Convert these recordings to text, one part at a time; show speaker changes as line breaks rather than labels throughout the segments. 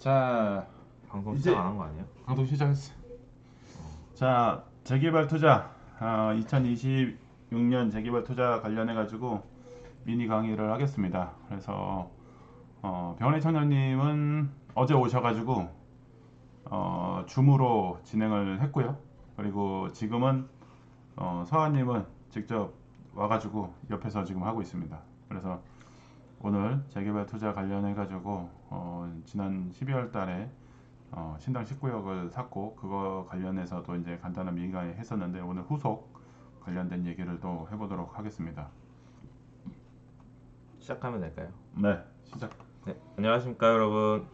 자,
방송
이제
시작 안 한 거 아니에요?
방송 시작했어. 자, 재개발 투자. 2026년 재개발 투자 관련해 가지고 미니 강의를 하겠습니다. 그래서 병원의 청년님은 어제 오셔가지고 줌으로 진행을 했고요. 그리고 지금은 서한님은 직접 와가지고 옆에서 지금 하고 있습니다. 그래서 오늘 재개발 투자 관련해 가지고 지난 12월 달에 신당 19억을 샀고 그거 관련해서도 이제 간단한 민감히 했었는데 오늘 후속 관련된 얘기를 또 해보도록 하겠습니다.
시작하면 될까요?
네, 시작.
네, 안녕하십니까 여러분.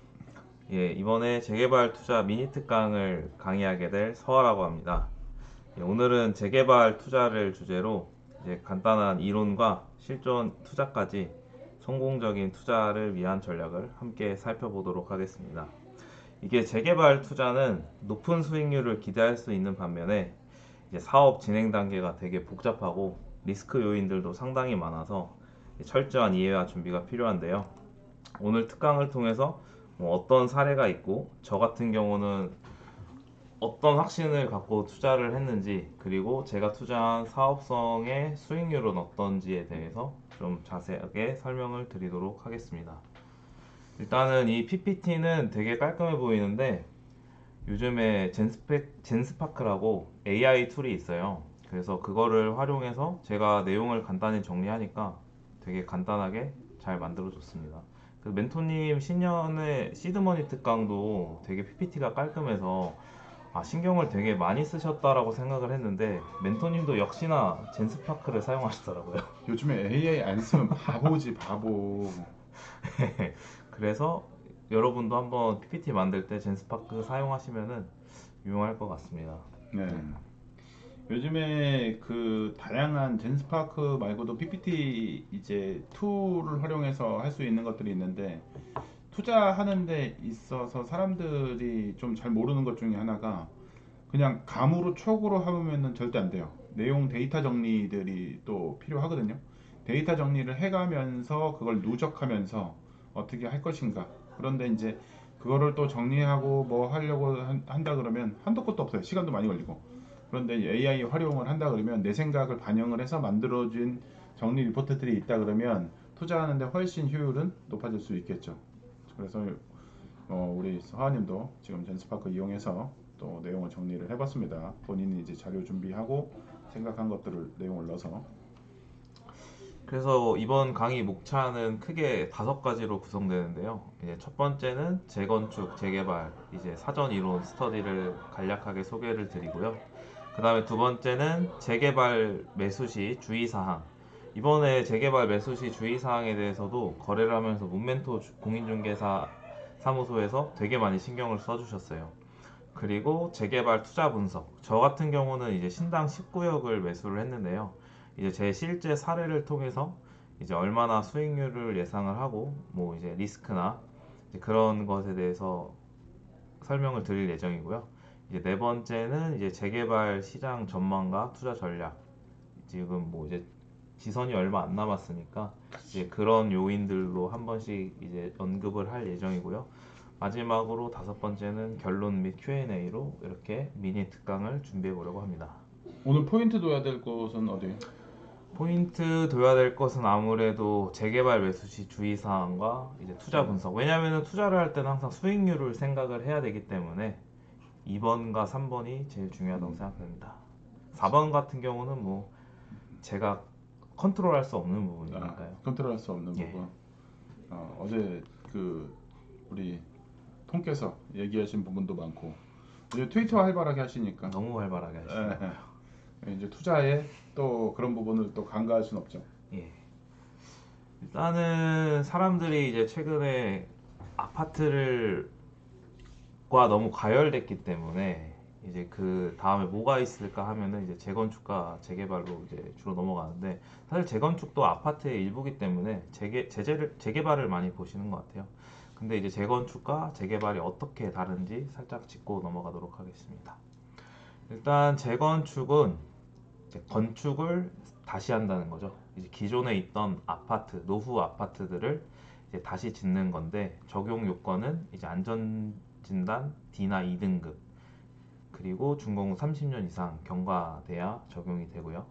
예, 이번에 재개발 투자 미니 특강을 강의하게 될 서화라고 합니다. 예, 오늘은 재개발 투자를 주제로 이제 간단한 이론과 실전 투자까지 성공적인 투자를 위한 전략을 함께 살펴보도록 하겠습니다. 이게 재개발 투자는 높은 수익률을 기대할 수 있는 반면에 이제 사업 진행 단계가 되게 복잡하고 리스크 요인들도 상당히 많아서 철저한 이해와 준비가 필요한데요. 오늘 특강을 통해서 뭐 어떤 사례가 있고 저 같은 경우는 어떤 확신을 갖고 투자를 했는지 그리고 제가 투자한 사업성의 수익률은 어떤지에 대해서 좀 자세하게 설명을 드리도록 하겠습니다. 일단은 이 PPT는 되게 깔끔해 보이는데 요즘에 젠스파크라고 AI 툴이 있어요. 그래서 그거를 활용해서 제가 내용을 간단히 정리하니까 되게 간단하게 잘 만들어줬습니다. 그 멘토님 신년에 시드머니 특강도 되게 PPT가 깔끔해서 신경을 되게 많이 쓰셨다라고 생각을 했는데 멘토님도 역시나 젠스파크를 사용하시더라고요.
요즘에 AI 안 쓰면 바보지 바보.
그래서 여러분도 한번 PPT 만들 때 젠스파크 사용하시면은 유용할 것 같습니다.
네.
네.
요즘에 그 다양한 젠스파크 말고도 PPT 이제 툴을 활용해서 할 수 있는 것들이 있는데 투자하는 데 있어서 사람들이 좀 잘 모르는 것 중에 하나가 그냥 감으로 촉으로 하면은 절대 안 돼요. 내용 데이터 정리들이 또 필요하거든요. 데이터 정리를 해가면서 그걸 누적하면서 어떻게 할 것인가. 그런데 이제 그거를 또 정리하고 뭐 하려고 한다 그러면 한도 끝도 없어요. 시간도 많이 걸리고. 그런데 AI 활용을 한다 그러면 내 생각을 반영을 해서 만들어진 정리 리포트들이 있다 그러면 투자하는데 훨씬 효율은 높아질 수 있겠죠. 그래서 우리 하하님도 지금 젠스파크 이용해서 또 내용을 정리를 해봤습니다. 본인이 이제 자료 준비하고 생각한 것들을 내용을 넣어서.
그래서 이번 강의 목차는 크게 5가지로 구성되는데요. 이제 첫 번째는 재건축, 재개발, 이제 사전 이론 스터디를 간략하게 소개를 드리고요. 그 다음에 두 번째는 재개발 매수 시 주의사항. 이번에 재개발 매수 시 주의사항에 대해서도 거래를 하면서 문멘토 공인중개사 사무소에서 되게 많이 신경을 써주셨어요. 그리고 재개발 투자 분석. 저 같은 경우는 이제 신당 19억을 매수를 했는데요. 이제 제 실제 사례를 통해서 이제 얼마나 수익률을 예상을 하고 뭐 이제 리스크나 이제 그런 것에 대해서 설명을 드릴 예정이고요. 이제 네 번째는 이제 재개발 시장 전망과 투자 전략. 지금 뭐 이제 지선이 얼마 안 남았으니까 이제 그런 요인들로 한 번씩 이제 언급을 할 예정이고요. 마지막으로 5번째는 결론 및 Q&A로 이렇게 미니 특강을 준비해 보려고 합니다.
오늘 포인트 둬야 될 곳은 어디?
포인트 둬야 될 것은 아무래도 재개발 매수 시 주의사항과 이제 투자 분석. 왜냐하면 투자를 할 때는 항상 수익률을 생각을 해야 되기 때문에 2번과 3번이 제일 중요하다고 생각합니다. 4번 같은 경우는 뭐 제가 컨트롤할 수 없는 부분이니까요.
컨트롤할 수 없는
예,
부분. 어제 그 우리 통께서 얘기하신 부분도 많고 이제 트위터 활발하게 하시니까
너무 활발하게 하시더라고요.
이제 투자에 또 그런 부분을 또 간과할 수는 없죠.
예. 일단은 사람들이 이제 최근에 아파트를 과 너무 과열됐기 때문에 이제 그 다음에 뭐가 있을까 하면은 이제 재건축과 재개발로 이제 주로 넘어가는데 사실 재건축도 아파트의 일부기 때문에 재개발을 많이 보시는 것 같아요. 근데 이제 재건축과 재개발이 어떻게 다른지 살짝 짚고 넘어가도록 하겠습니다. 일단 재건축은 이제 건축을 다시 한다는 거죠. 이제 기존에 있던 아파트, 노후 아파트들을 이제 다시 짓는 건데 적용 요건은 이제 안전진단 D나 2등급 그리고 준공후 30년 이상 경과돼야 적용이 되고요.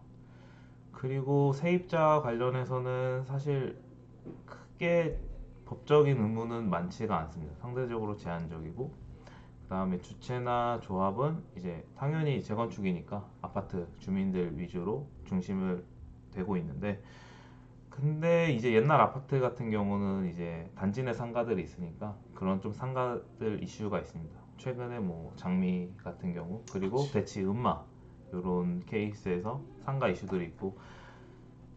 그리고 세입자 관련해서는 사실 크게 법적인 의무는 많지가 않습니다. 상대적으로 제한적이고 그다음에 주체나 조합은 이제 당연히 재건축이니까 아파트 주민들 위주로 중심을 되고 있는데 근데 이제 옛날 아파트 같은 경우는 이제 단지 내 상가들이 있으니까 그런 좀 상가들 이슈가 있습니다. 최근에 뭐 장미 같은 경우 그리고 대치 음마 이런 케이스에서 상가 이슈들이 있고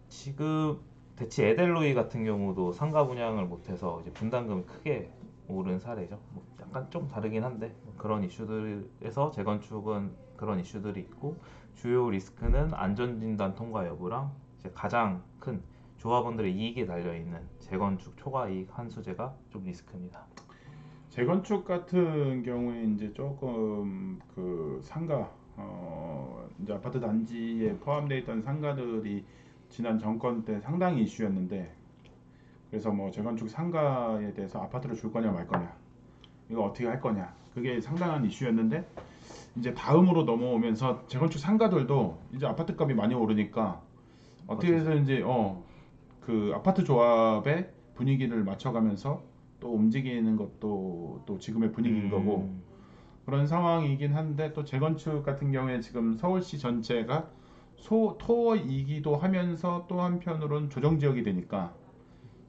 지금 대치 에델로이 같은 경우도 상가 분양을 못해서 이제 분담금이 크게 오른 사례죠. 뭐 약간 좀 다르긴 한데 뭐 그런 이슈들에서 재건축은 그런 이슈들이 있고 주요 리스크는 안전진단 통과 여부랑 이제 가장 큰 조합원들의 이익이 달려 있는 재건축 초과이익 한수제가 좀 리스크입니다.
재건축 같은 경우에 이제 조금 그 상가 이제 아파트 단지에 포함되어 있던 상가들이 지난 정권 때 상당히 이슈였는데 그래서 뭐 재건축 상가에 대해서 아파트를 줄 거냐 말 거냐 이거 어떻게 할 거냐 그게 상당한 이슈였는데 이제 다음으로 넘어오면서 재건축 상가들도 이제 아파트 값이 많이 오르니까 어떻게
맞죠.
해서든지 그 아파트 조합의 분위기를 맞춰가면서 또 움직이는 것도 또 지금의 분위기인 거고
음,
그런 상황이긴 한데 또 재건축 같은 경우에 지금 서울시 전체가 토이기도 하면서 또 한편으로는 조정 지역이 되니까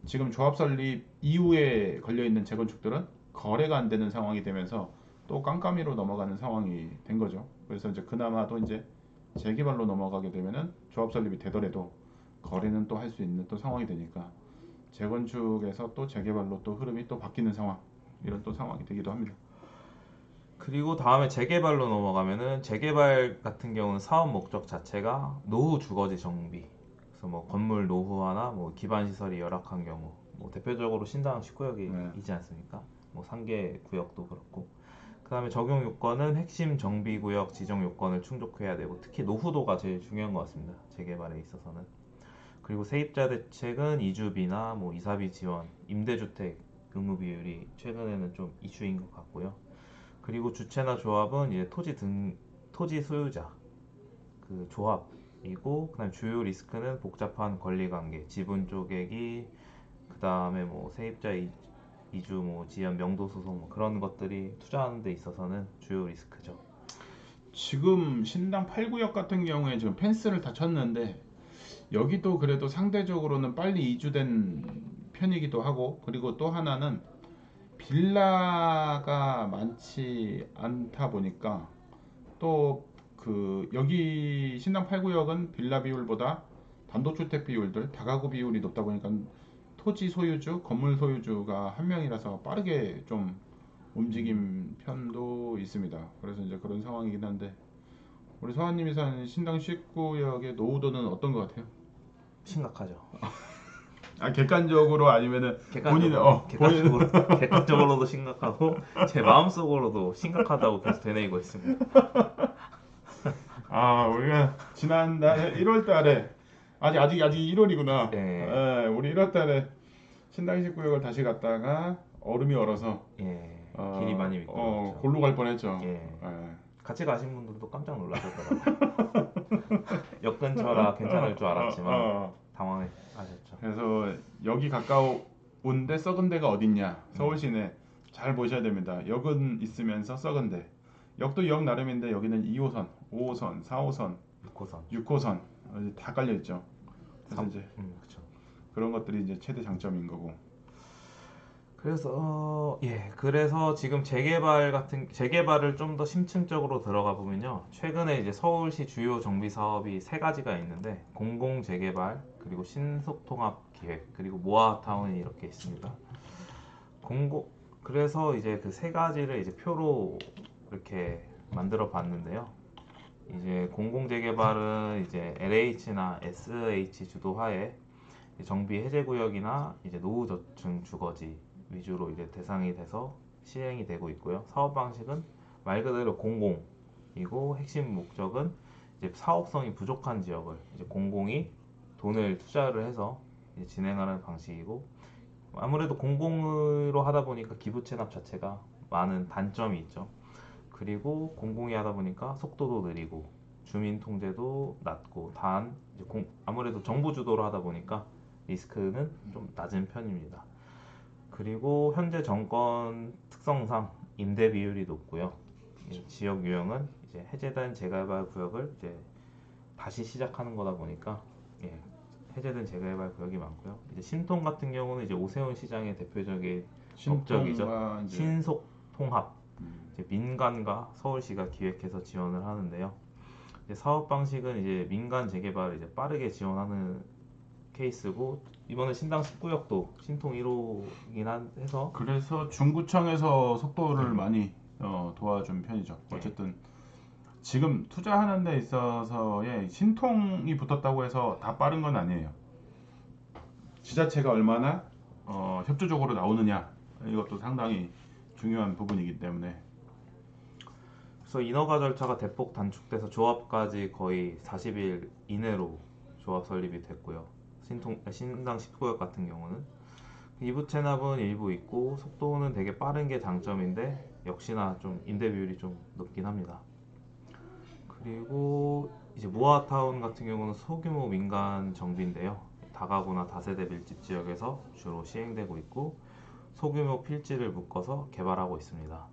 지금 조합 설립 이후에 걸려 있는 재건축들은 거래가 안 되는 상황이 되면서 또 깜깜이로 넘어가는 상황이 된 거죠. 그래서 이제 그나마도 이제 재개발로 넘어가게 되면은 조합 설립이 되더라도 거래는 또 할 수 있는 또 상황이 되니까 재건축에서 또 재개발로 또 흐름이 또 바뀌는 상황 이런 또 상황이 되기도 합니다.
그리고 다음에 재개발로 넘어가면은 재개발 같은 경우는 사업 목적 자체가 노후 주거지 정비. 그래서 뭐 건물 노후화나 뭐 기반 시설이 열악한 경우, 뭐 대표적으로 신당
네.
19구역이지 않습니까? 뭐 상계 구역도 그렇고. 그다음에 적용 요건은 핵심 정비 구역 지정 요건을 충족해야 되고 특히 노후도가 제일 중요한 것 같습니다. 재개발에 있어서는. 그리고 세입자 대책은 이주비나 뭐 이사비 지원, 임대주택 의무 비율이 최근에는 좀 이슈인 것 같고요. 그리고 주체나 조합은 이제 토지 소유자 그 조합이고 그다음 주요 리스크는 복잡한 권리 관계, 지분 쪼개기, 그다음에 뭐 세입자 이주 뭐 지연 명도 소송 뭐 그런 것들이 투자하는 데 있어서는 주요 리스크죠.
지금 신당 8구역 같은 경우에 지금 펜스를 다 쳤는데 여기도 그래도 상대적으로는 빨리 이주된 편이기도 하고 그리고 또 하나는 빌라가 많지 않다 보니까 또 그 여기 신당 8구역은 빌라 비율보다 단독주택 비율들 다가구 비율이 높다 보니까 토지 소유주, 건물 소유주가 한 명이라서 빠르게 좀 움직임 편도 있습니다. 그래서 이제 그런 상황이긴 한데 우리 서한님이 사는 신당 19구역의 노후도는 어떤 것 같아요?
심각하죠.
아 객관적으로 아니면은 본인
객관적으로,
본인
객관적으로도 심각하고 제 마음속으로도 심각하다고 계속 되뇌이고 있습니다.
아 우리가 지난달 1월 달에 아직 1월이구나.
예,
우리 1월 달에 신당 19구역을 다시 갔다가 얼음이 얼어서
예, 길이 많이 미끄러웠죠.
골로 갈 뻔했죠.
예,
예.
같이 가신 분들도 깜짝 놀라셨더라고요. 역 근처라 괜찮을 줄 알았지만
어.
당황하셨죠.
그래서 여기 가까운데 썩은 데가 어딨냐? 서울
음,
시내 잘 보셔야 됩니다. 역은 있으면서 썩은 데. 역도 역 나름인데 여기는 2호선, 5호선, 4호선,
6호선,
6호선 다 깔려 있죠. 그래서
3,
이제
그쵸.
그런 것들이 이제 최대 장점인 거고.
그래서 그래서 지금 재개발을 좀 더 심층적으로 들어가 보면요. 최근에 이제 서울시 주요 정비 사업이 세 가지가 있는데 공공 재개발, 그리고 신속 통합 기획, 그리고 모아타운이 이렇게 있습니다. 공공 그래서 이제 그 세 가지를 이제 표로 이렇게 만들어 봤는데요. 이제 공공 재개발은 이제 LH나 SH 주도하에 정비 해제 구역이나 이제 노후 저층 주거지 위주로 이제 대상이 돼서 시행이 되고 있고요. 사업 방식은 말 그대로 공공이고 핵심 목적은 이제 사업성이 부족한 지역을 이제 공공이 돈을 투자를 해서 이제 진행하는 방식이고 아무래도 공공으로 하다 보니까 기부 체납 자체가 많은 단점이 있죠. 그리고 공공이 하다 보니까 속도도 느리고 주민 통제도 낮고 단 이제 아무래도 정부 주도로 하다 보니까 리스크는 좀 낮은 편입니다. 그리고 현재 정권 특성상 임대 비율이 높고요. 이 지역 유형은 이제 해제된 재개발 구역을 이제 다시 시작하는 거다 보니까 예, 해제된 재개발 구역이 많고요. 이제 신통 같은 경우는 이제 오세훈 시장의 대표적인 업적이죠.
신통과 이제
신속 통합.
음,
이제 민간과 서울시가 기획해서 지원을 하는데요. 이제 사업 방식은 이제 민간 재개발을 이제 빠르게 지원하는 케이스고 이번에 신당 19역도 신통 1호이긴 해서
그래서 중구청에서 속도를
네.
많이 도와준 편이죠.
네.
어쨌든 지금 투자하는 데 있어서의 신통이 붙었다고 해서 다 빠른 건 아니에요. 지자체가 얼마나 협조적으로 나오느냐, 이것도 상당히 중요한 부분이기 때문에.
그래서 인허가 절차가 대폭 단축돼서 조합까지 거의 40일 이내로 조합 설립이 됐고요. 신당 19역 같은 경우는 이부 체납은 일부 있고 속도는 되게 빠른 게 장점인데 역시나 좀 임대 비율이 좀 높긴 합니다. 그리고 이제 모아타운 같은 경우는 소규모 민간 정비인데요. 다가구나 다세대 밀집 지역에서 주로 시행되고 있고 소규모 필지를 묶어서 개발하고 있습니다.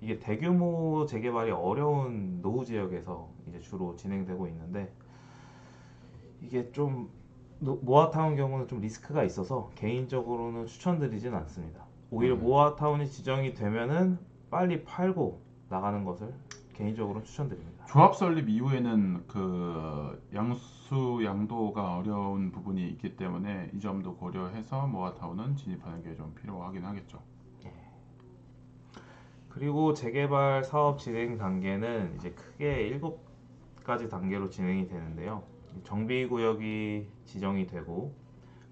이게 대규모 재개발이 어려운 노후 지역에서 이제 주로 진행되고 있는데 이게 좀 모아타운 경우는 좀 리스크가 있어서 개인적으로는 추천드리진 않습니다. 오히려
음,
모아타운이 지정이 되면은 빨리 팔고 나가는 것을 개인적으로 추천드립니다.
조합 설립 이후에는 그 양수 양도가 어려운 부분이 있기 때문에 이 점도 고려해서 모아타운은 진입하는 게 좀 필요하긴 하겠죠.
그리고 재개발 사업 진행 단계는 이제 크게 7가지 단계로 진행이 되는데요. 정비구역이 지정이 되고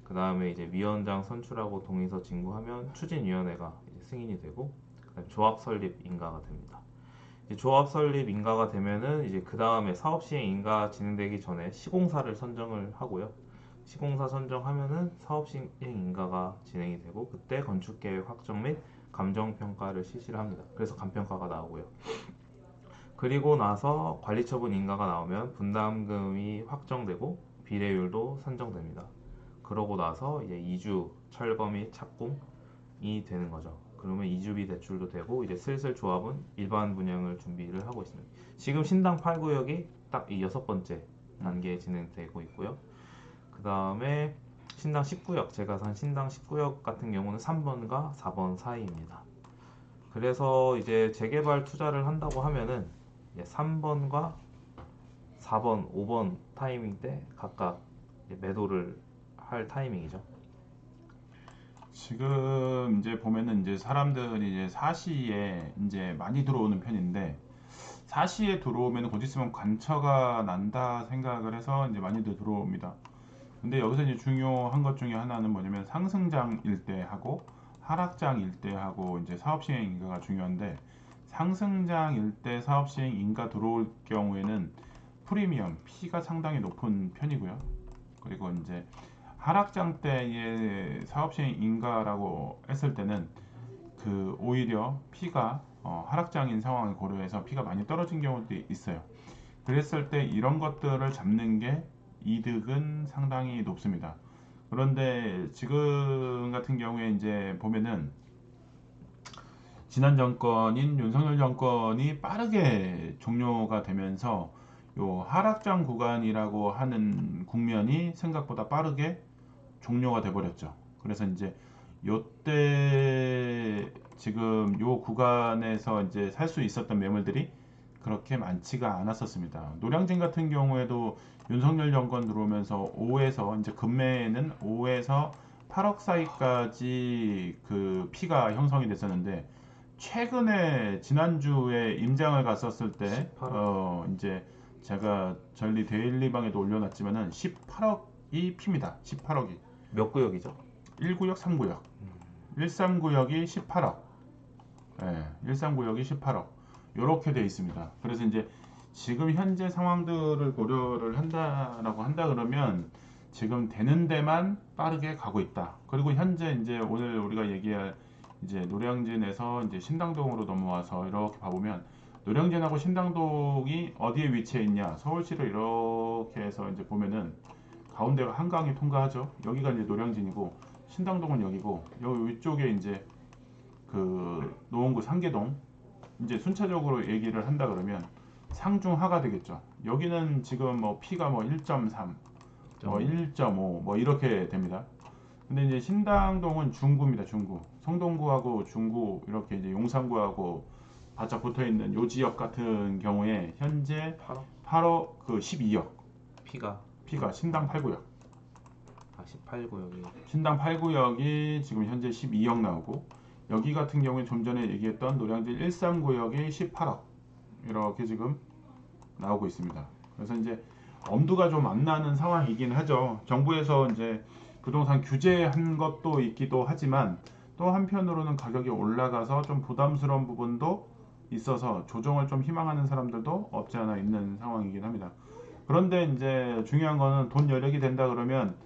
그 다음에 이제 위원장 선출하고 동의서 진구하면 추진위원회가 이제 승인이 되고 그다음에 조합 설립 인가가 됩니다. 이제 조합 설립 인가가 되면은 이제 그 다음에 사업 시행 인가 진행되기 전에 시공사를 선정을 하고요. 시공사 선정하면은 사업 시행 인가가 진행이 되고 그때 건축 계획 확정 및 감정 평가를 실시를 합니다. 그래서 감평가가 나오고요. 그리고 나서 관리처분 인가가 나오면 분담금이 확정되고 비례율도 산정됩니다. 그러고 나서 이제 이주 철거 및 착공이 되는 거죠. 그러면 이주비 대출도 되고 이제 슬슬 조합은 일반 분양을 준비를 하고 있습니다. 지금 신당 8구역이 딱 이 6번째 단계에 진행되고 있고요. 그 다음에 신당 19역, 제가 산 신당 19역 같은 경우는 3번과 4번 사이입니다. 그래서 이제 재개발 투자를 한다고 하면은 이제 3번과 4번, 5번 타이밍 때 각각 이제 매도를 할 타이밍이죠.
지금 이제 보면은 이제 사람들이 이제 사시에 이제 많이 들어오는 편인데 사시에 들어오면 곧 있으면 관처가 난다 생각을 해서 이제 많이들 들어옵니다. 근데 여기서 이제 중요한 것 중에 하나는 뭐냐면 상승장 일대하고 하락장 일대하고 이제 사업 시행 인가가 중요한데 상승장 일대 사업 시행 인가 들어올 경우에는 프리미엄 피가 상당히 높은 편이고요. 그리고 이제 하락장 때의 사업 시행 인가라고 했을 때는 그 오히려 피가 하락장인 상황을 고려해서 피가 많이 떨어진 경우도 있어요. 그랬을 때 이런 것들을 잡는 게 이득은 상당히 높습니다. 그런데 지금 같은 경우에 이제 보면은 지난 정권인 윤석열 정권이 빠르게 종료가 되면서 요 하락장 구간이라고 하는 국면이 생각보다 빠르게 종료가 돼 버렸죠. 그래서 이제 요때 지금 요 구간에서 이제 살 수 있었던 매물들이 그렇게 많지가 않았었습니다. 노량진 같은 경우에도 윤석열 정권 들어오면서 5에서 이제 금매에는 5에서 8억 사이까지 그 피가 형성이 됐었는데 최근에 지난주에 임장을 갔었을 때
18억
이제 제가 전리 데일리방에도 올려놨지만은 18억이 피입니다. 18억이
몇 구역이죠?
1구역, 3구역, 13구역이 18억, 예, 13구역이 18억 이렇게 돼 있습니다. 그래서 이제 지금 현재 상황들을 고려를 한다라고 한다 그러면 지금 되는 데만 빠르게 가고 있다. 그리고 현재 이제 오늘 우리가 얘기할 이제 노량진에서 이제 신당동으로 넘어와서 이렇게 봐보면 노량진하고 신당동이 어디에 위치해 있냐? 서울시를 이렇게 해서 이제 보면은 가운데가 한강이 통과하죠. 여기가 이제 노량진이고 신당동은 여기고 여기 위쪽에 이제 그 노원구 상계동 이제 순차적으로 얘기를 한다 그러면 상중하가 되겠죠. 여기는 지금 뭐 P가 뭐 1.3, 뭐 1.5, 뭐 이렇게 됩니다. 근데 이제 신당동은 중구입니다. 중구. 성동구하고 중구 이렇게 이제 용산구하고 바짝 붙어 있는 요 지역 같은 경우에 현재
8억?
8억 그 12억
P가
P가 신당 8구역.
18구역이
신당 8구역이 지금 현재 12억 나오고 여기 같은 경우에 좀 전에 얘기했던 노량진 13구역이 18억 이렇게 지금 나오고 있습니다. 그래서 이제 엄두가 좀 안 나는 상황이긴 하죠. 정부에서 이제 부동산 규제한 것도 있기도 하지만 또 한편으로는 가격이 올라가서 좀 부담스러운 부분도 있어서 조정을 좀 희망하는 사람들도 없지 않아 있는 상황이긴 합니다. 그런데 이제 중요한 거는 돈 여력이 된다 그러면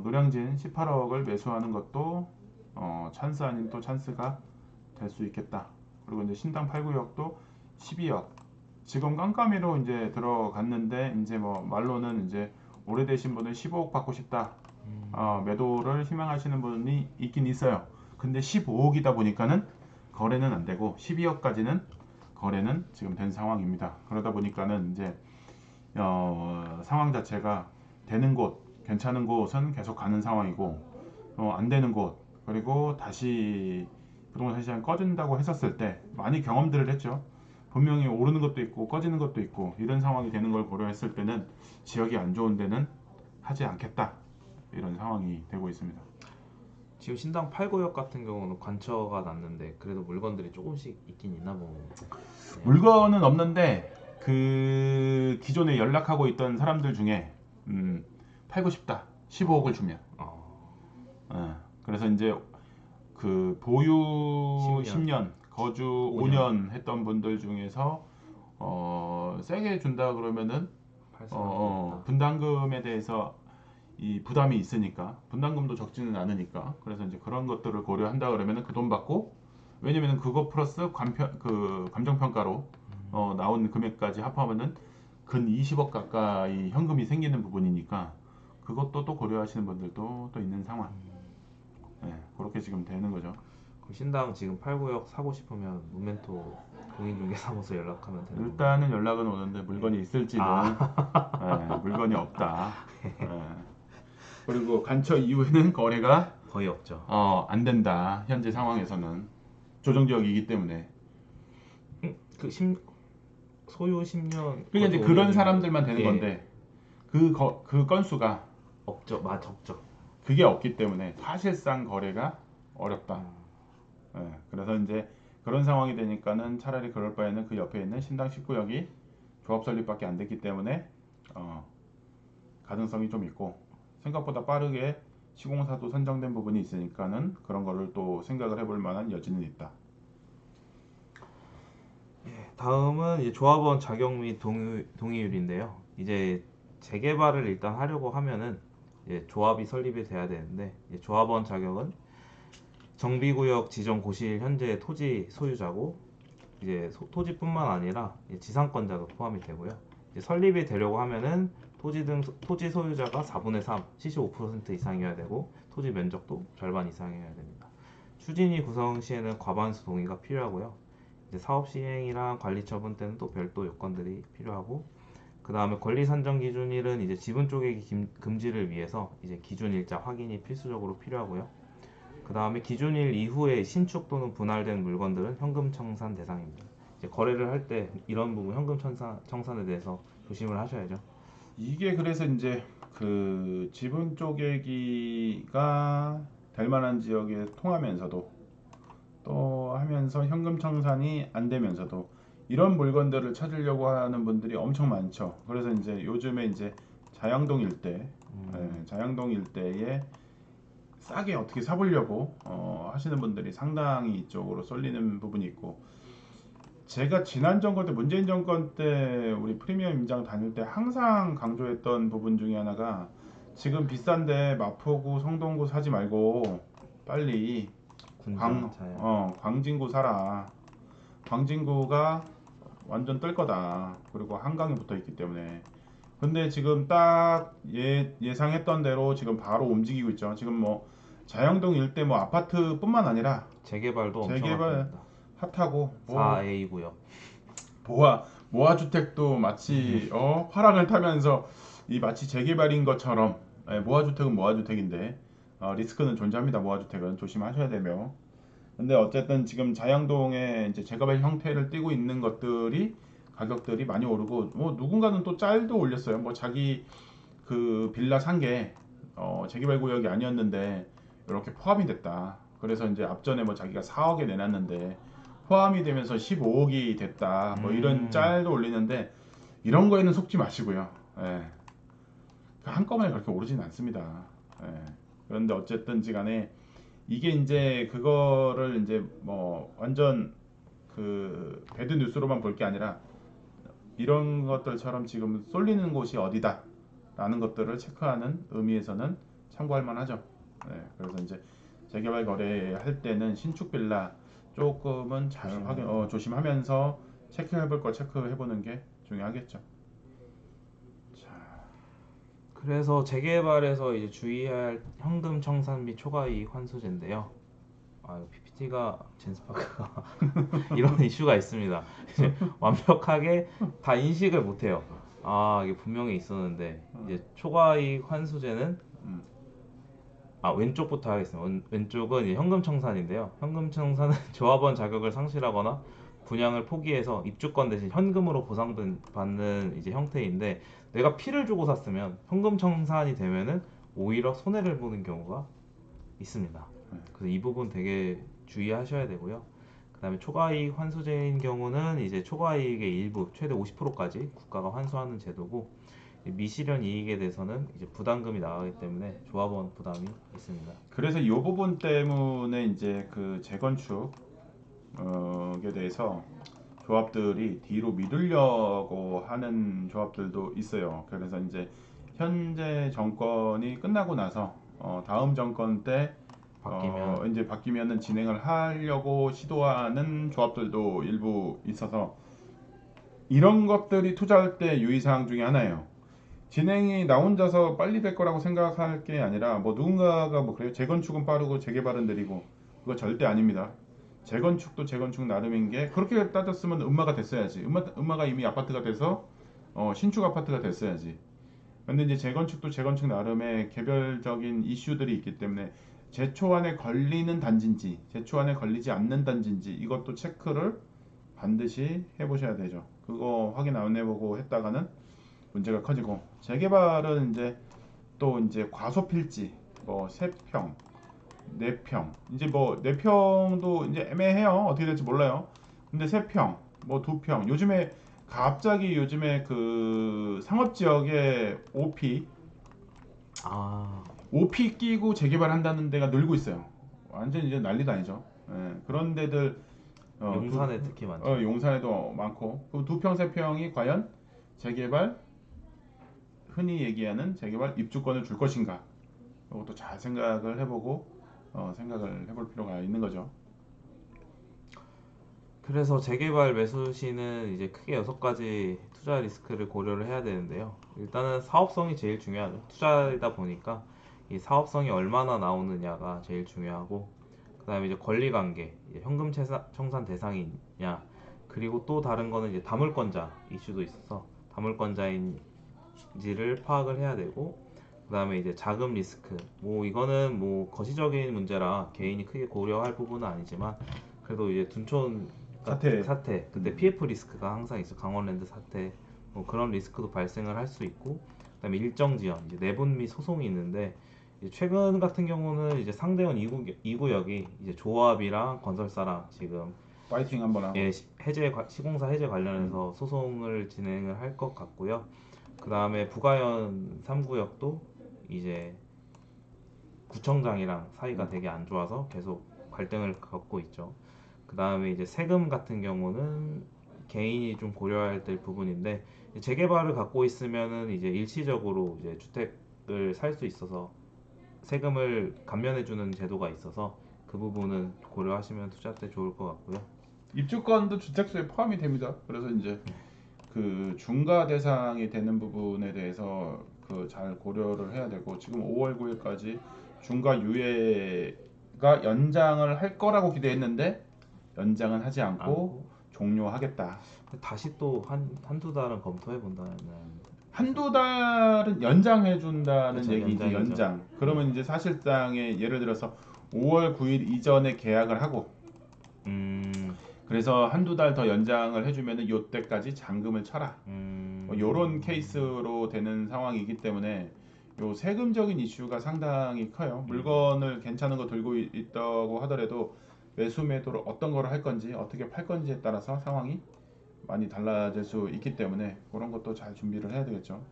노량진 18억을 매수하는 것도 찬스 아닌 또 찬스가 될 수 있겠다. 그리고 이제 신당 8구역도 12억. 지금 깜깜이로 이제 들어갔는데 이제 뭐 말로는 이제 오래되신 분은 15억 받고 싶다. 매도를 희망하시는 분이 있긴 있어요. 근데 15억이다 보니까는 거래는 안 되고 12억까지는 거래는 지금 된 상황입니다. 그러다 보니까는 이제 상황 자체가 되는 곳, 괜찮은 곳은 계속 가는 상황이고 안 되는 곳 그리고 다시 부동산 시장이 꺼진다고 했었을 때 많이 경험들을 했죠. 분명히 오르는 것도 있고 꺼지는 것도 있고 이런 상황이 되는 걸 고려했을 때는 지역이 안 좋은 데는 하지 않겠다 이런 상황이 되고 있습니다.
지금 신당 8구역 같은 경우는 관처가 났는데 그래도 물건들이 조금씩 있긴 있나 보네요.
물건은 없는데 그 기존에 연락하고 있던 사람들 중에 팔고 싶다 15억을 주면 그래서 이제 그 보유 10년 거주 5년 했던 분들 중에서 세게 준다 그러면은 분담금에 대해서 이 부담이 있으니까 분담금도 적지는 않으니까 그래서 이제 그런 것들을 고려한다 그러면은 그 돈 받고 왜냐면은 그거 플러스 그 감정평가로 나온 금액까지 합하면은 근 20억 가까이 현금이 생기는 부분이니까 그것도 또 고려하시는 분들도 또 있는 상황. 네, 그렇게 지금 되는 거죠.
그럼 신당 지금 8구역 사고 싶으면 문멘토 공인중개사무소 연락하면 되는 건가요?
일단은 연락은 오는데 물건이 있을지는 물건이 없다. 그리고 간처 이후에는 거래가
거의 없죠.
안 된다. 현재 상황에서는 조정지역이기 때문에.
그 소유 10년
그러니까 이제 그런 사람들만 되는
예.
건데 그 건수가
없죠. 적죠.
그게 없기 때문에 사실상 거래가 어렵다. 그래서 이제 그런 상황이 되니까는 차라리 그럴 바에는 그 옆에 있는 신당 19역이 조합 설립밖에 안 됐기 때문에 가능성이 좀 있고 생각보다 빠르게 시공사도 선정된 부분이 있으니까는 그런 거를 또 생각을 해볼 만한 여지는 있다.
다음은 이제 조합원 자격 및 동의율인데요. 이제 재개발을 일단 하려고 하면은 이제 조합이 설립이 돼야 되는데 이제 조합원 자격은 정비구역 지정 고시일 현재 토지 소유자고 이제 토지뿐만 아니라 이제 지상권자도 포함이 되고요. 이제 설립이 되려고 하면은 토지 소유자가 4분의 3, 75% 이상이어야 되고 토지 면적도 절반 이상이어야 됩니다. 추진위 구성 시에는 과반수 동의가 필요하고요. 이제 사업 시행이랑 관리 처분 때는 또 별도 요건들이 필요하고 그 다음에 권리 산정 기준일은 이제 지분 쪼개기 금지를 위해서 이제 기준 일자 확인이 필수적으로 필요하고요. 그 다음에 기준일 이후에 신축 또는 분할된 물건들은 현금 청산 대상입니다. 이제 거래를 할 때 이런 부분 현금 청산에 대해서 조심을 하셔야죠.
이게 그래서 이제 그 지분 쪼개기가 될 만한 지역에 통하면서도 또 하면서 현금 청산이 안 되면서도 이런 물건들을 찾으려고 하는 분들이 엄청 많죠. 그래서 이제 요즘에 이제 자양동 일대, 자양동 일대에 싸게 어떻게 사보려고 하시는 분들이 상당히 이쪽으로 쏠리는 부분이 있고 제가 지난 정권 때 문재인 정권 때 우리 프리미엄 임장 다닐 때 항상 강조했던 부분 중에 하나가 지금 비싼데 마포구, 성동구 사지 말고 빨리
군자 자연.
광진구 사라. 광진구가 완전 뜰 거다. 그리고 한강에 붙어 있기 때문에. 근데 지금 딱 예상했던 대로 지금 바로 움직이고 있죠. 지금 뭐 자영동 일대 뭐 아파트뿐만 아니라
재개발도 엄청
재개발
핫합니다.
핫하고 뭐
4A 구역.
모아 주택도 마치 화랑을 타면서 이 마치 재개발인 것처럼 모아 주택은 모아 주택인데 리스크는 존재합니다. 모아 주택은 조심하셔야 되며. 근데 어쨌든 지금 자양동에 이제 재개발 형태를 띠고 있는 것들이 가격들이 많이 오르고 뭐 누군가는 또 짤도 올렸어요. 뭐 자기 그 빌라 산 게 재개발 구역이 아니었는데 이렇게 포함이 됐다. 그래서 이제 앞전에 뭐 자기가 4억에 내놨는데 포함이 되면서 15억이 됐다. 뭐 이런 짤도 올리는데 이런 거에는 속지 마시고요. 예. 한꺼번에 그렇게 오르진 않습니다. 예. 그런데 어쨌든지 간에 이게 이제 그거를 이제 뭐 완전 그 배드 뉴스로만 볼 게 아니라 이런 것들처럼 지금 쏠리는 곳이 어디다 라는 것들을 체크하는 의미에서는 참고할 만하죠. 네, 그래서 이제 재개발 거래할 때는 신축 빌라 조금은 잘 조심하면서 체크해 볼 거 체크해 보는 게 중요하겠죠. 자,
그래서 재개발에서 이제 주의할 현금 청산 및 초과이익 환수제인데요. PPT가 젠스파크가 이런 이슈가 있습니다. 이제 완벽하게 다 인식을 못해요. 이게 분명히 있었는데 이제 초과이익 환수제는 왼쪽부터 하겠습니다. 왼쪽은 이제 현금 청산인데요. 현금 청산은 조합원 자격을 상실하거나 분양을 포기해서 입주권 대신 현금으로 보상받는 이제 형태인데 내가 피를 주고 샀으면 현금 청산이 되면은 오히려 손해를 보는 경우가 있습니다. 그래서 이 부분 되게 주의하셔야 되고요. 그다음에 초과이익 환수제인 경우는 이제 초과이익의 일부 최대 50%까지 국가가 환수하는 제도고 미실현 이익에 대해서는 이제 부담금이 나가기 때문에 조합원 부담이 있습니다.
그래서 이 부분 때문에 이제 그 재건축에 대해서 조합들이 뒤로 미루려고 하는 조합들도 있어요. 그래서 이제 현재 정권이 끝나고 나서 다음 정권 때 이제 바뀌면은 진행을 하려고 시도하는 조합들도 일부 있어서 이런 것들이 투자할 때 유의사항 중에 하나예요. 진행이 나 혼자서 빨리 될 거라고 생각할 게 아니라 뭐 누군가가 뭐 그래요. 재건축은 빠르고 재개발은 느리고 그거 절대 아닙니다. 재건축도 재건축 나름인 게 그렇게 따졌으면 음마가 됐어야지. 음마가 이미 아파트가 돼서 신축 아파트가 됐어야지. 근데 이제 재건축도 재건축 나름의 개별적인 이슈들이 있기 때문에 제초안에 걸리는 단지인지 제초안에 걸리지 않는 단지인지 이것도 체크를 반드시 해보셔야 되죠. 그거 확인 안 해보고 했다가는 문제가 커지고 재개발은 이제 또 이제 과소필지 뭐 3평, 4평 이제 뭐 4평도 이제 애매해요. 어떻게 될지 몰라요. 근데 3평, 뭐 2평 요즘에 갑자기 요즘에 그 상업지역에 OP 끼고 재개발한다는 데가 늘고 있어요. 완전 이제 난리도 아니죠. 예, 그런 데들
용산에 특히 많죠.
용산에도 많고 그 2평, 3평이 과연 재개발 흔히 얘기하는 재개발 입주권을 줄 것인가 이것도 잘 생각을 해보고 생각을 해볼 필요가 있는 거죠.
그래서 재개발 매수 시는 이제 크게 6가지 투자 리스크를 고려를 해야 되는데요. 일단은 사업성이 제일 중요하죠. 투자이다 보니까 이 사업성이 얼마나 나오느냐가 제일 중요하고, 그다음에 이제 권리관계, 현금 청산 대상이냐, 그리고 또 다른 거는 이제 다물권자 이슈도 있어서 다물권자인지를 파악을 해야 되고, 그다음에 이제 자금 리스크. 뭐 이거는 뭐 거시적인 문제라 개인이 크게 고려할 부분은 아니지만 그래도 이제 둔촌 사태 그때 PF 리스크가 항상 있어. 강원랜드 사태 뭐 그런 리스크도 발생을 할 수 있고, 그다음에 일정 지연 이제 내분 및 소송이 있는데 이제 최근 같은 경우는 이제 상대원 2구역이 이제 조합이랑 건설사랑 지금
파이팅 한번 하고
시공사 해제 관련해서 소송을 진행을 할 것 같고요. 그다음에 부가현 3구역도 이제 구청장이랑 사이가 되게 안 좋아서 계속 갈등을 겪고 있죠. 그 다음에 이제 세금 같은 경우는 개인이 좀 고려해야 될 부분인데 재개발을 갖고 있으면은 이제 일시적으로 이제 주택 주택을 살 수 있어서 세금을 감면해주는 제도가 있어서 그 부분은 고려하시면 투자 때 좋을 것 같고요.
입주권도 주택수에 포함이 됩니다. 그래서 이제 그 중과 대상이 되는 부분에 대해서 그 잘 고려를 해야 되고 지금 5월 9일까지 중과 유예가 연장을 할 거라고 기대했는데 연장은 하지 않고
않고
종료하겠다.
다시 또 한두 달은 검토해 본다는
한두 달은 연장해 준다는
그렇죠.
얘기지
연장이죠.
연장. 그러면 이제 사실상의 예를 들어서 5월 9일 이전에 계약을 하고 그래서 한두 달 더 연장을 해주면은 요때까지 잔금을 쳐라. 뭐 요런 케이스로 되는 상황이기 때문에 요 세금적인 이슈가 상당히 커요. 물건을 괜찮은 거 들고 있다고 하더라도 매수 매도를 어떤 거를 할 건지 어떻게 팔 건지에 따라서 상황이 많이 달라질 수 있기 때문에 그런 것도 잘 준비를 해야 되겠죠.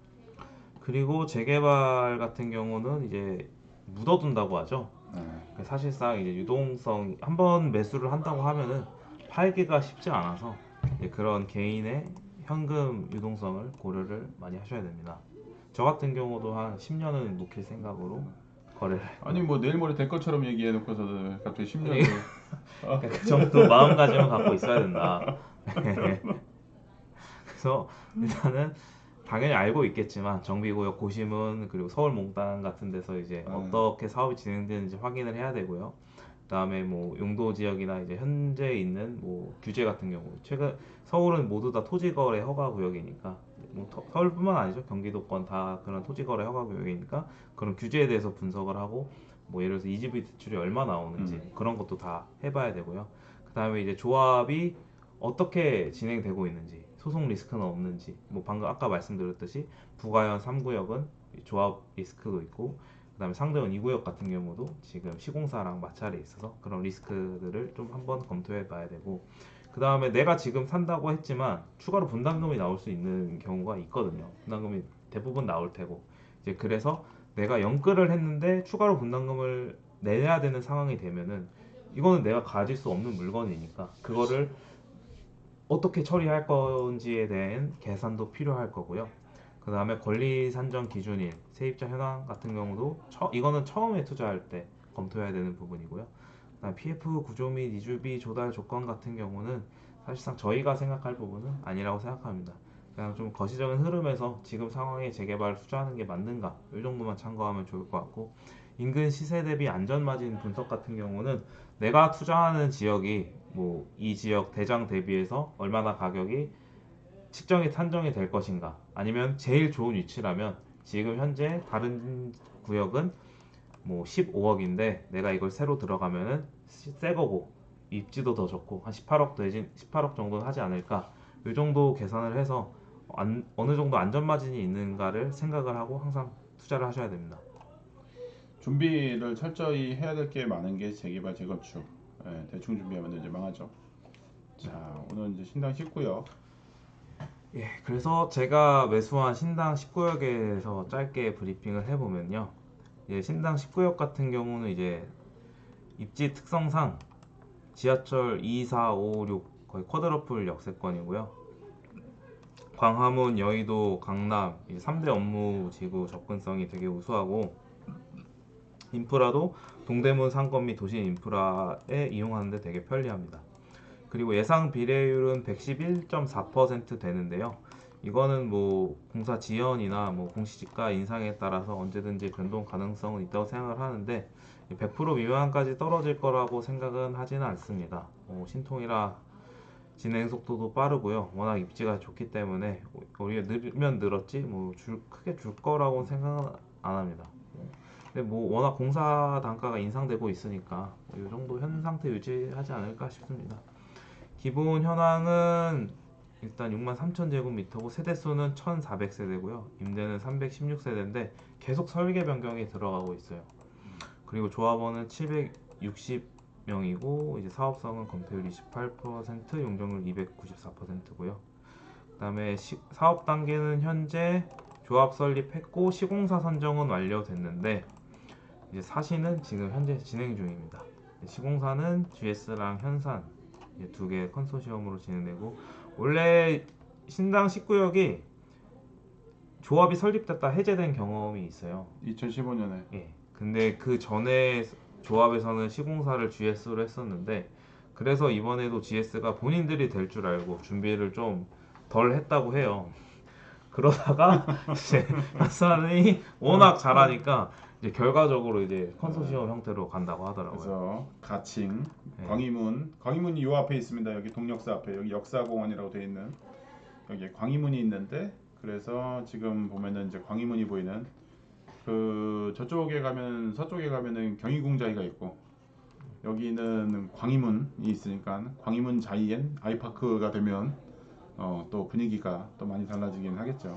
그리고 재개발 같은 경우는 이제 묻어둔다고 하죠.
네.
사실상 이제 유동성 한번 매수를 한다고 하면은 팔기가 쉽지 않아서 이제 그런 개인의 현금 유동성을 고려를 많이 하셔야 됩니다. 저 같은 경우도 한 10년은 묵힐 생각으로 거래를
아니 뭐 내일 모레 될 것처럼 얘기해 놓고서 갑자기 10년을
아니, 그 정도 마음가짐을 갖고 있어야 된다. 그래서 일단은 당연히 알고 있겠지만 정비구역 고심은 그리고 서울몽땅 같은 데서 이제 어떻게 사업이 진행되는지 확인을 해야 되고요. 그다음에 뭐 용도 지역이나 이제 현재 있는 뭐 규제 같은 경우 최근 서울은 모두 다 토지거래 허가 구역이니까 뭐 서울뿐만 아니죠. 경기도권 다 그런 토지거래 허가 구역이니까 그런 규제에 대해서 분석을 하고 뭐 예를 들어서 이지비 대출이 얼마 나오는지 그런 것도 다 해봐야 되고요. 그다음에 이제 조합이 어떻게 진행되고 있는지 소송 리스크는 없는지 뭐 방금 아까 말씀드렸듯이 부가현 3구역은 조합 리스크도 있고 그다음에 상대원 2구역 같은 경우도 지금 시공사랑 마찰이 있어서 그런 리스크들을 좀 한번 검토해 봐야 되고 그다음에 내가 지금 산다고 했지만 추가로 분담금이 나올 수 있는 경우가 있거든요. 분담금이 대부분 나올 테고 이제 그래서 내가 연끌을 했는데 추가로 분담금을 내야 되는 상황이 되면은 이거는 내가 가질 수 없는 물건이니까 그거를 어떻게 처리할 건지에 대한 계산도 필요할 거고요. 그 다음에 권리 산정 기준일, 세입자 현황 같은 경우도 이거는 처음에 투자할 때 검토해야 되는 부분이고요. 그다음 PF 구조 및 이주비 조달 조건 같은 경우는 사실상 저희가 생각할 부분은 아니라고 생각합니다. 그냥 좀 거시적인 흐름에서 지금 상황에 재개발 투자하는 게 맞는가 이 정도만 참고하면 좋을 것 같고 인근 시세 대비 안전마진 분석 같은 경우는 내가 투자하는 지역이 뭐 이 지역 대장 대비해서 얼마나 가격이 측정이 산정이 될 것인가 아니면 제일 좋은 위치라면 지금 현재 다른 구역은 뭐 15억인데 내가 이걸 새로 들어가면은 새 거고 입지도 더 좋고 한 18억 내지 18억 정도는 하지 않을까 이 정도 계산을 해서 어느 정도 안전 마진이 있는가를 생각을 하고 항상 투자를 하셔야 됩니다.
준비를 철저히 해야 될 게 많은 게 재개발 재건축. 대충 준비하면 이제 망하죠. 자, 오늘 이제 신당 19요.
예, 그래서 제가 매수한 신당 19역에서 짧게 브리핑을 해보면요. 예, 신당 19역 같은 경우는 이제 입지 특성상 지하철 2, 4, 5, 6 거의 쿼드러플 역세권이고요. 광화문, 여의도, 강남 3대 업무 지구 접근성이 되게 우수하고 인프라도 동대문 상권 및 도시 인프라에 이용하는데 되게 편리합니다. 그리고 예상 비례율은 111.4% 되는데요. 이거는 뭐 공사 지연이나 뭐 공시지가 인상에 따라서 언제든지 변동 가능성은 있다고 생각을 하는데 100% 미만까지 떨어질 거라고 생각은 하지는 않습니다. 신통이라 진행 속도도 빠르고요. 워낙 입지가 좋기 때문에 우리가 늘면 늘었지 뭐 크게 줄 거라고 생각은 안 합니다. 근데 뭐 워낙 공사 단가가 인상되고 있으니까 이 정도 현 상태 유지하지 않을까 싶습니다. 기본 현황은 일단 63,000제곱미터고 세대수는 1,400세대고요. 임대는 316세대인데 계속 설계 변경이 들어가고 있어요. 그리고 조합원은 760명이고 이제 사업성은 건폐율 28%, 용적률 294%고요. 그다음에 사업 단계는 현재 조합 설립했고 시공사 선정은 완료됐는데 이제 사시는 지금 현재 진행 중입니다. 시공사는 GS랑 현산 두 개 컨소시엄으로 진행되고 원래 신당 19역이 조합이 설립됐다 해제된 경험이 있어요.
2015년에.
예. 근데 그 전에 조합에서는 시공사를 GS로 했었는데 그래서 이번에도 GS가 본인들이 될 줄 알고 준비를 좀 덜 했다고 해요. 그러다가 이제 하산이 워낙 잘하니까 이제 결과적으로 이제 컨소시엄 형태로 간다고 하더라고요.
그래서 가칭,
네.
광희문이 요 앞에 있습니다. 여기 동역사 앞에 여기 역사공원이라고 돼 있는 여기에 광희문이 있는데 그래서 지금 보면은 이제 광희문이 보이는 그 저쪽에 가면 서쪽에 가면은 경희궁자이가 있고 여기는 광희문이 있으니까 광희문 자이엔 아이파크가 되면 또 분위기가 또 많이 달라지긴 하겠죠.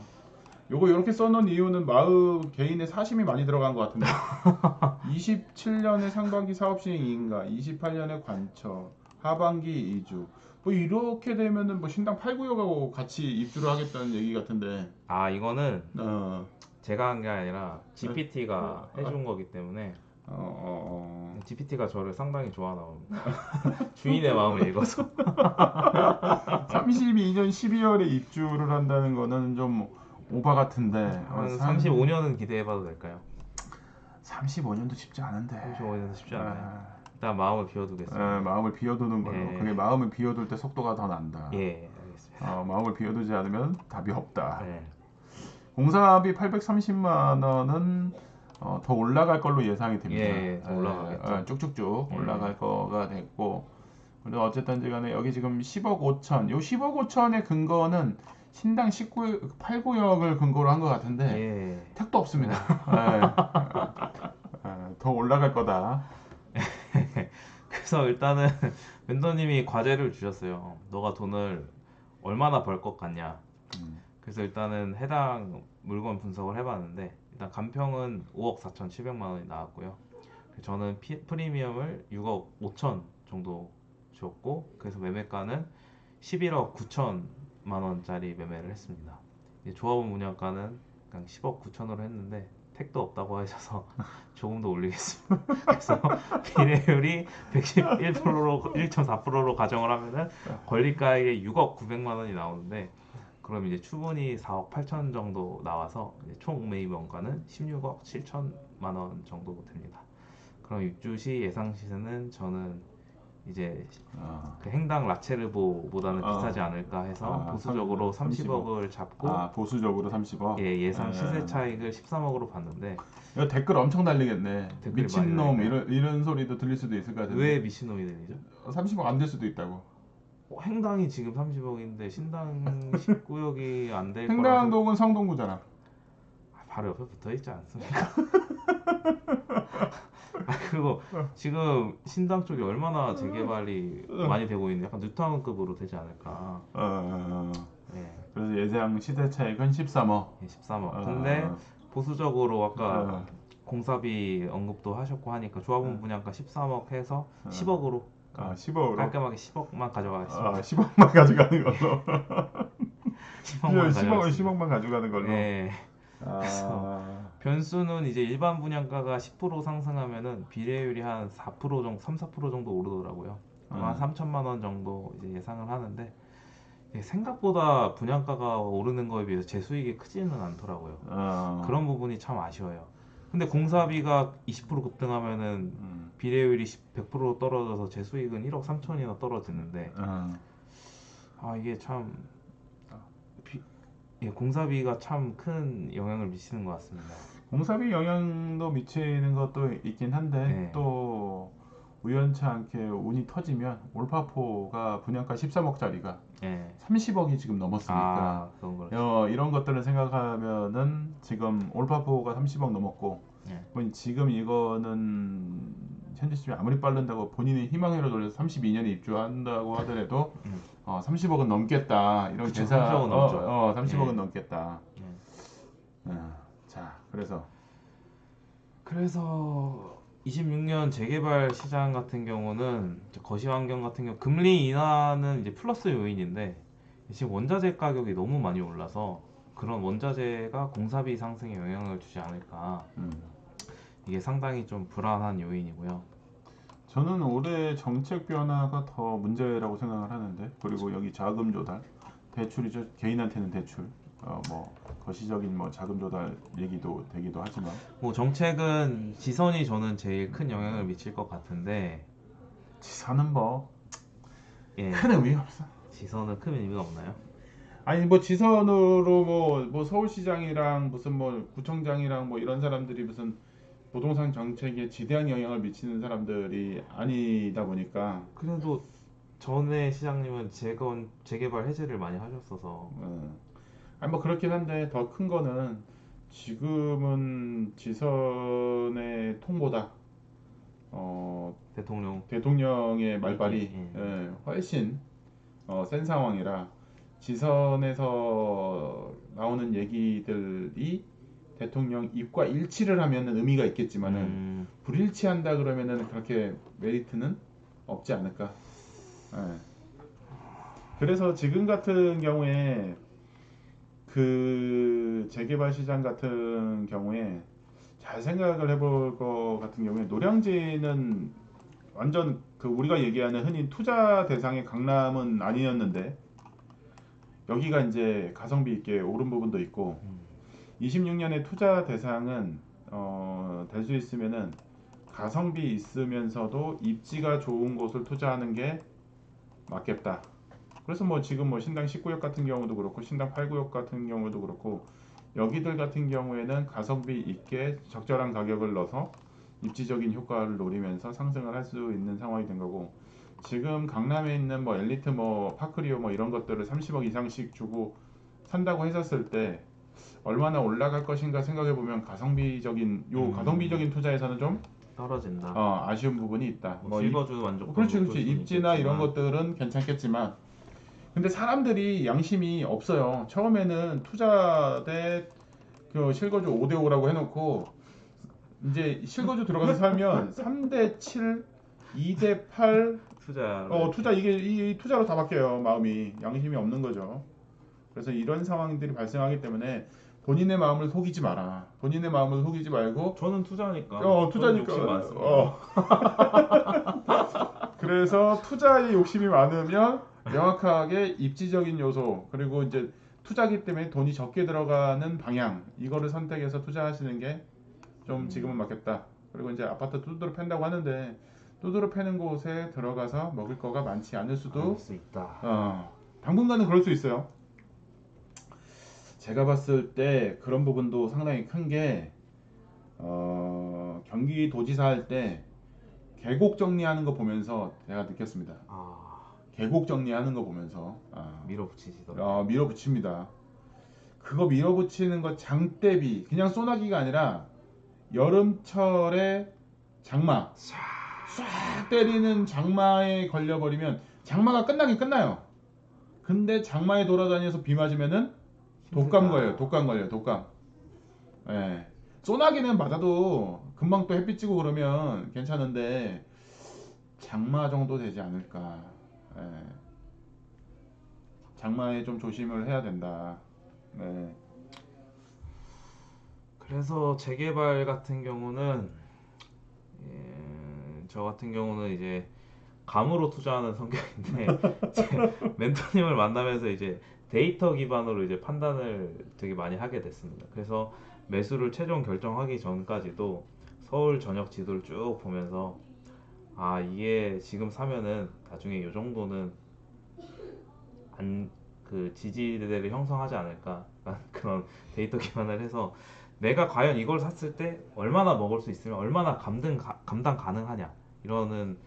요거 이렇게 써놓은 이유는 마을 개인의 사심이 많이 들어간 것 같은데 27년에 상반기 사업 시행인가 28년에 관처 하반기 이주 뭐 이렇게 되면은 뭐 신당 8구역하고 같이 입주를 하겠다는 얘기 같은데
아 이거는
어,
제가 한 게 아니라 GPT가 해준 거기 때문에 GPT가 저를 상당히 좋아하나 봅니다. 주인의 마음을 읽어서.
32년 12월에 입주를 한다는 거는 좀 오바 같은데
한 35년은 기대해봐도 될까요?
35년도 쉽지 않은데
35년도 쉽지 않아요.
아,
일단 마음을 비워두겠습니다.
마음을 비워두는 걸로
예.
그게 마음을 비워둘 때 속도가 더 난다.
예, 알겠습니다.
마음을 비워두지 않으면 답이 없다.
네.
공사비 830만 원은 더 올라갈 걸로 예상이 됩니다.
예, 더 올라가겠죠.
쭉쭉쭉
예.
올라갈 거가 됐고, 그리고 어쨌든지 간에 여기 지금 10억 5천, 요 10억 5천의 근거는 신당 8구역을 근거로 한 것 같은데
예.
택도 없습니다. 더 올라갈 거다.
그래서 일단은 멘토님이 과제를 주셨어요. 너가 돈을 얼마나 벌 것 같냐.
음.
그래서 일단은 해당 물건 분석을 해봤는데 일단 간평은 5억 4,700만 원이 나왔고요. 저는 프리미엄을 6억 5천 정도 줬고 그래서 매매가는 11억 9천만 원짜리 매매를 했습니다. 이제 조합원 분양가는 그냥 10억 9천으로 했는데 택도 없다고 하셔서 조금 더 올리겠습니다. 그래서 비례율이 111%로 1.4%로 가정을 하면은 권리가액에 6억 900만 원이 나오는데 그럼 이제 추분이 4억 8천 정도 나와서 이제 총 매입 원가는 16억 7천만 원 정도 됩니다. 그럼 입주 시 예상 시세는 저는 이제 그 행당 라체르보보다는 비싸지 않을까 해서 보수적으로 30억을 잡고
보수적으로 30억.
예, 예상 시세 차익을 13억으로 봤는데
이거 댓글 엄청 달리겠네.
댓글이
미친놈
많이
이런 소리도 들릴 수도 있을 것 같은데.
왜 미친놈이 들리죠?
30억 안 될 수도 있다고.
행당이 지금 30억인데 신당 19억이 안 될 거라서
행당동은 성동구잖아.
바로 옆에 붙어 있지 않습니까? 그리고 지금 신당 쪽이 얼마나 재개발이 많이 되고 있는 약간 뉴타운급으로 되지 않을까. 예.
그래서 예상 시세 차익은 13억.
예, 13억. 근데 보수적으로 아까 공사비 언급도 하셨고 하니까 조합원 분양가 13억 해서 10억으로
10억으로.
깔끔하게 10억만 가져가겠습니다.
10억만 가져가는 걸로.
10억만
10억만 가져가는 걸로.
예. 변수는 이제 일반 분양가가 10% 상승하면은 비례율이 한 4% 정도, 3, 4% 정도 오르더라고요. 아마 3천만 원 정도 이제 예상을 하는데 생각보다 분양가가 오르는 거에 비해서 제 수익이 크지는 않더라고요. 그런 부분이 참 아쉬워요. 근데 공사비가 20% 급등하면은 비례율이 100% 떨어져서 제 수익은 1억 3천이나 떨어지는데 이게 참 공사비가 참 큰 영향을 미치는 것 같습니다.
공사비 영향도 미치는 것도 있긴 한데
네.
또 우연치 않게 운이 터지면 올파포가 분양가 13억짜리가 30억이 지금 넘었으니까
그건 그렇죠.
이런 것들을 생각하면은 지금 올파포가 30억 넘었고 지금 이거는 현재 시점이 아무리 빠른다고 본인의 희망회로 돌려서 32년에 입주한다고 하더라도 30억은 넘겠다 이런
그쵸,
계산
30억은 넘죠.
30억은 넘겠다. 자
그래서 26년 재개발 시장 같은 경우는 거시 환경 같은 경우 금리 인하는 이제 플러스 요인인데 지금 원자재 가격이 너무 많이 올라서 그런 원자재가 공사비 상승에 영향을 주지 않을까. 이게 상당히 좀 불안한 요인이고요.
저는 올해 정책 변화가 더 문제라고 생각을 하는데 그리고 여기 자금 조달 대출이죠. 개인한테는 대출 뭐 거시적인 뭐 자금 조달 얘기도 되기도 하지만
뭐 정책은 지선이 저는 제일 큰 영향을 미칠 것 같은데,
지선은 뭐
예,
큰 의미가 없어.
지선은 큰 의미가 없나요?
아니 뭐 지선으로 뭐 서울시장이랑 무슨 뭐 구청장이랑 뭐 이런 사람들이 무슨 부동산 정책에 지대한 영향을 미치는 사람들이 아니다 보니까
그래도 전에 시장님은 재개발 해제를 많이 하셨어서.
아니 뭐 그렇긴 한데 더 큰 거는 지금은 지선의 통보다
대통령.
대통령의 말발이
예.
훨씬 센 상황이라 지선에서 나오는 얘기들이 대통령 입과 일치를 하면은 의미가 있겠지만은 불일치한다 그러면은 그렇게 메리트는 없지 않을까. 예. 그래서 지금 같은 경우에 그 재개발 시장 같은 경우에 잘 생각을 해볼 것 같은 경우에 노량진은 완전 그 우리가 얘기하는 흔히 투자 대상의 강남은 아니었는데 여기가 이제 가성비 있게 오른 부분도 있고 26년에 투자 대상은 될 수 있으면은 가성비 있으면서도 입지가 좋은 곳을 투자하는 게 맞겠다. 그래서 뭐 지금 뭐 신당 19역 같은 경우도 그렇고 신당 8구역 같은 경우도 그렇고 여기들 같은 경우에는 가성비 있게 적절한 가격을 넣어서 입지적인 효과를 노리면서 상승을 할 수 있는 상황이 된 거고 지금 강남에 있는 뭐 엘리트 뭐 파크리오 뭐 이런 것들을 30억 이상씩 주고 산다고 했었을 때 얼마나 올라갈 것인가 생각해 보면 가성비적인 투자에서는 좀
떨어진다.
아쉬운 부분이 있다.
뭐
뭐
실거주 만족도는
그렇지
높을
그렇지
수는
입지나 이런
있겠지만.
것들은 괜찮겠지만 근데 사람들이 양심이 없어요. 처음에는 투자 대 그 실거주 5대 5라고 해놓고 이제 실거주 들어가서 살면 3대 7, 2대 8
투자를.
투자 이게 이 투자로 다 바뀌어요. 마음이 양심이 없는 거죠. 그래서 이런 상황들이 발생하기 때문에 본인의 마음을 속이지 마라. 본인의 마음을 속이지 말고
저는 투자니까. 저는
투자니까
욕심 많습니다.
그래서 투자에 욕심이 많으면 명확하게 입지적인 요소 그리고 이제 투자기 때문에 돈이 적게 들어가는 방향 이거를 선택해서 투자하시는 게 좀 지금은 맞겠다. 그리고 이제 아파트 두드러 팬다고 하는데 두드러 패는 곳에 들어가서 먹을 거가 많지 않을 수도
그럴 수 있다.
당분간은 그럴 수 있어요. 제가 봤을 때 그런 부분도 상당히 큰 게 경기도지사 할 때 계곡 정리하는 거 보면서 제가 느꼈습니다. 계곡 정리하는 거 보면서
밀어붙이시더라고요.
밀어붙입니다. 그거 밀어붙이는 거 장대비 그냥 소나기가 아니라 여름철에 장마 싹 때리는 장마에 걸려버리면 장마가 끝나긴 끝나요. 근데 장마에 돌아다녀서 비 맞으면은 독감 걸려요. 독감. 예. 소나기는 맞아도 금방 또 햇빛 찌고 그러면 괜찮은데 장마 정도 되지 않을까. 예. 장마에 좀 조심을 해야 된다. 네.
그래서 재개발 같은 경우는, 저 같은 경우는 이제 감으로 투자하는 성격인데 제 멘토님을 만나면서 이제 데이터 기반으로 이제 판단을 되게 많이 하게 됐습니다. 그래서 매수를 최종 결정하기 전까지도 서울 전역 지도를 쭉 보면서, 이게 지금 사면은 나중에 이 정도는 그 지지대를 형성하지 않을까 그런 데이터 기반을 해서 내가 과연 이걸 샀을 때 얼마나 먹을 수 있으면 얼마나 감당 가능하냐 이러는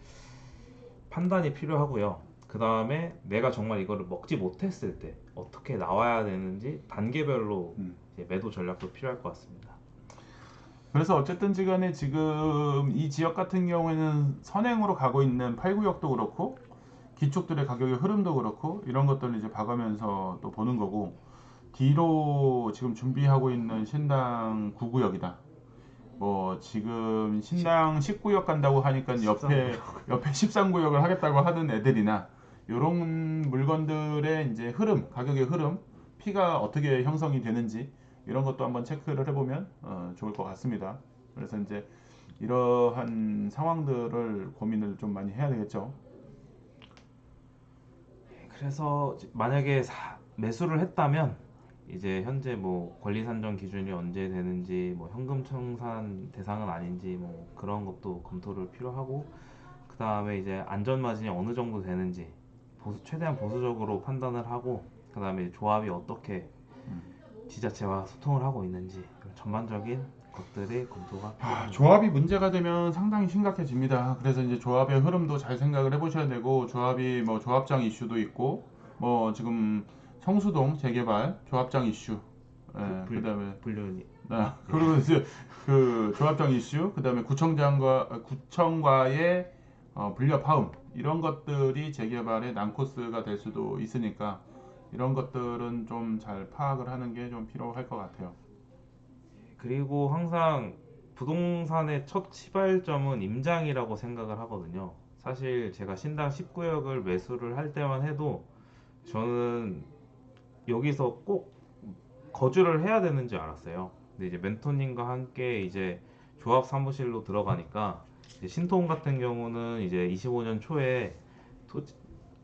판단이 필요하고요. 그 다음에 내가 정말 이거를 먹지 못했을 때 어떻게 나와야 되는지 단계별로 이제 매도 전략도 필요할 것 같습니다.
그래서 어쨌든지 간에 지금 이 지역 같은 경우에는 선행으로 가고 있는 8구역도 그렇고 기축들의 가격의 흐름도 그렇고 이런 것들을 이제 봐가면서 또 보는 거고 뒤로 지금 준비하고 있는 신당 9구역이다. 뭐 지금 신당 19구역 간다고 하니까 옆에 13구역을 하겠다고 하는 애들이나 이런 물건들의 이제 흐름, 가격의 흐름, 피가 어떻게 형성이 되는지 이런 것도 한번 체크를 해보면 좋을 것 같습니다. 그래서 이제 이러한 상황들을 고민을 좀 많이 해야 되겠죠.
그래서 만약에 매수를 했다면 이제 현재 뭐 권리 산정 기준이 언제 되는지, 뭐 현금 청산 대상은 아닌지, 뭐 그런 것도 검토를 필요하고, 그 다음에 이제 안전 마진이 어느 정도 되는지 최대한 보수적으로 판단을 하고, 그 다음에 조합이 어떻게 지자체와 소통을 하고 있는지 전반적인 것들이 검토가 필요합니다.
조합이 문제가 되면 상당히 심각해집니다. 그래서 이제 조합의 흐름도 잘 생각을 해보셔야 되고, 조합이 뭐 조합장 이슈도 있고, 뭐 지금 성수동 재개발 조합장 이슈, 그다음에
불륜이
그리고 이제 그 조합장 이슈, 그다음에 구청과의 불협화음 이런 것들이 재개발의 난코스가 될 수도 있으니까 이런 것들은 좀 잘 파악을 하는 게 좀 필요할 것 같아요.
그리고 항상 부동산의 첫 시발점은 임장이라고 생각을 하거든요. 사실 제가 신당 19역을 매수를 할 때만 해도 저는 여기서 꼭 거주를 해야 되는지 알았어요. 근데 이제 멘토님과 함께 이제 조합 사무실로 들어가니까 이제 신통 같은 경우는 이제 25년 초에 토,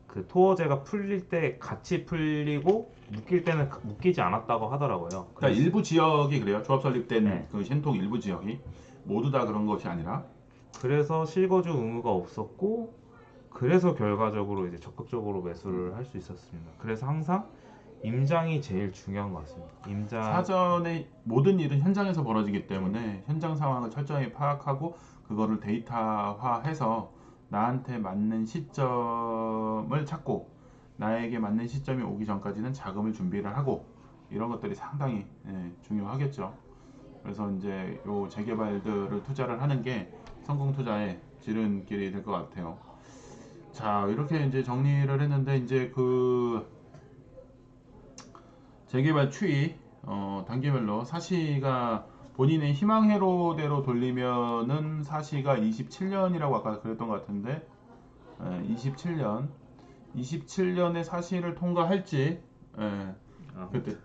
그 토어제가 풀릴 때 같이 풀리고 묶일 때는 묶이지 않았다고 하더라고요.
그러니까 일부 지역이 그래요. 조합 설립된
네.
그 신통 일부 지역이 모두 다 그런 것이 아니라.
그래서 실거주 의무가 없었고, 그래서 결과적으로 이제 적극적으로 매수를 할 수 있었습니다. 그래서 항상 임장이 제일 중요한 것 같습니다. 임장.
사전에 모든 일은 현장에서 벌어지기 때문에 현장 상황을 철저히 파악하고 그거를 데이터화해서 나한테 맞는 시점을 찾고 나에게 맞는 시점이 오기 전까지는 자금을 준비를 하고 이런 것들이 상당히 중요하겠죠. 그래서 이제 요 재개발들을 투자를 하는 게 성공 투자의 지름길이 될 것 같아요. 자, 이렇게 이제 정리를 했는데 이제 그 재개발 추이 단계별로 사시가 본인의 희망회로대로 돌리면은 사시가 27년이라고 아까 그랬던 것 같은데 27년에 사시를 통과할지 그때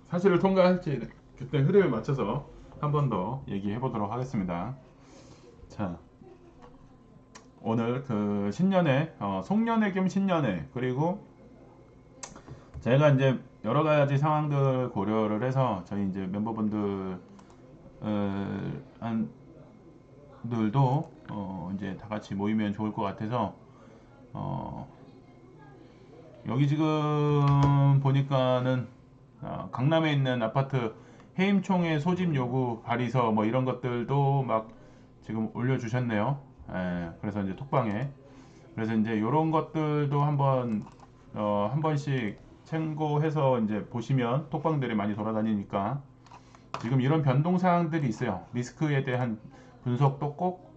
사시를 통과할지 그때 흐름에 맞춰서 한 번 더 얘기해 보도록 하겠습니다. 자, 오늘 그 신년회 송년회 겸 신년회 그리고 제가 이제 여러 가지 상황들 고려를 해서 저희 이제 멤버분들 한들도 이제 다 같이 모이면 좋을 것 같아서 어, 여기 지금 보니까는 강남에 있는 아파트 해임총회 소집 요구 발의서 뭐 이런 것들도 막 지금 올려주셨네요. 그래서 이제 톡방에 그래서 이제 이런 것들도 한번 한 번씩 참고해서 이제 보시면 톡방들이 많이 돌아다니니까 지금 이런 변동 사항들이 있어요. 리스크에 대한 분석도 꼭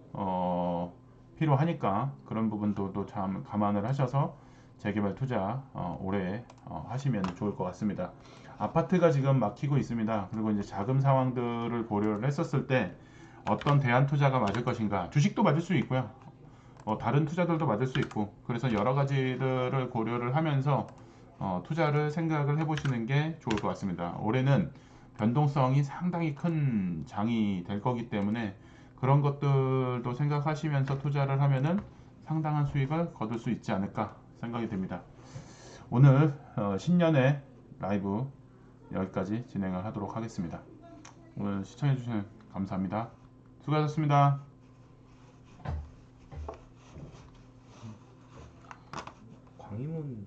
필요하니까 그런 부분도 또 참 감안을 하셔서 재개발 투자 올해 하시면 좋을 것 같습니다. 아파트가 지금 막히고 있습니다. 그리고 이제 자금 상황들을 고려를 했었을 때 어떤 대안 투자가 맞을 것인가, 주식도 맞을 수 있고요. 다른 투자들도 맞을 수 있고, 그래서 여러 가지들을 고려를 하면서 투자를 생각을 해보시는 게 좋을 것 같습니다. 올해는 변동성이 상당히 큰 장이 될 거기 때문에 그런 것들도 생각하시면서 투자를 하면은 상당한 수익을 거둘 수 있지 않을까 생각이 됩니다. 오늘 신년의 라이브 여기까지 진행을 하도록 하겠습니다. 오늘 시청해주셔서 감사합니다. 수고하셨습니다.
광희문